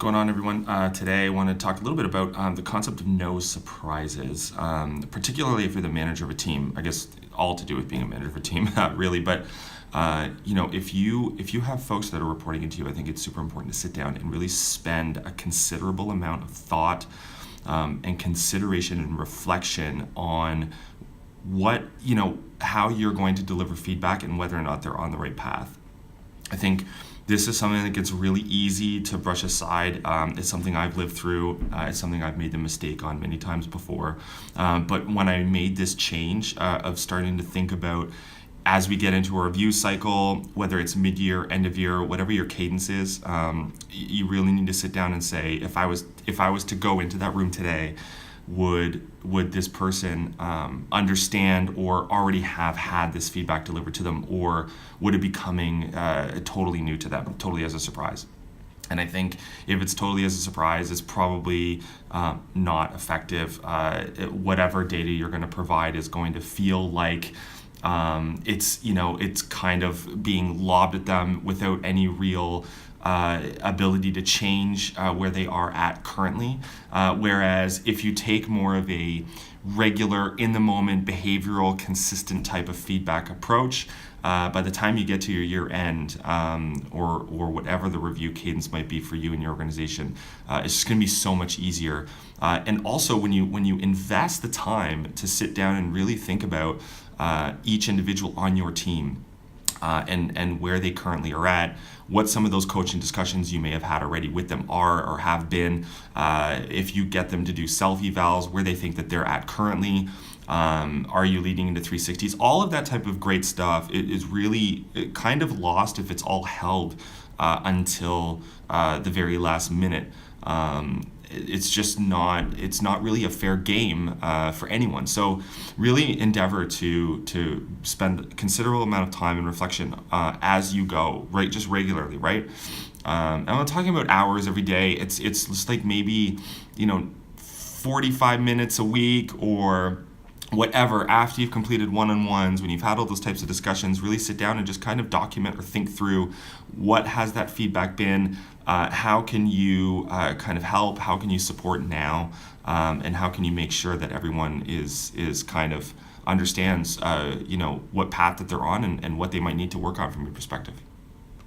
going on, everyone? Today I want to talk a little bit about the concept of no surprises, particularly if you're the manager of a team. I guess all to do with being a manager of a team, really. But if you have folks that are reporting into you, I think it's super important to sit down and really spend a considerable amount of thought and consideration and reflection on how you're going to deliver feedback and whether or not they're on the right path. I think this is something that gets really easy to brush aside. It's something I've lived through. It's something I've made the mistake on many times before. But when I made this change of starting to think about, as we get into a review cycle, whether it's mid-year, end of year, whatever your cadence is, you really need to sit down and say, if I was to go into that room today, would this person understand or already have had this feedback delivered to them, or would it be coming totally new to them, totally as a surprise? And I think if it's totally as a surprise, it's probably not effective. Whatever data you're going to provide is going to feel like it's kind of being lobbed at them without any real ability to change where they are at currently. Whereas if you take more of a regular, in the moment, behavioral, consistent type of feedback approach, by the time you get to your year end, or whatever the review cadence might be for you and your organization, it's just going to be so much easier. And also when you invest the time to sit down and really think about each individual on your team, and where they currently are at, what some of those coaching discussions you may have had already with them are or have been, if you get them to do self-evals, where they think that they're at currently, are you leading into 360s? All of that type of great stuff is really kind of lost if it's all held until the very last minute. It's not really a fair game for anyone. So really endeavor to spend a considerable amount of time and reflection as you go, right? Just regularly, right? I'm not talking about hours every day. It's just like maybe 45 minutes a week or whatever, after you've completed one-on-ones, when you've had all those types of discussions, really sit down and just kind of document or think through what has that feedback been, how can you kind of help, how can you support now, and how can you make sure that everyone is kind of understands what path that they're on and what they might need to work on from your perspective.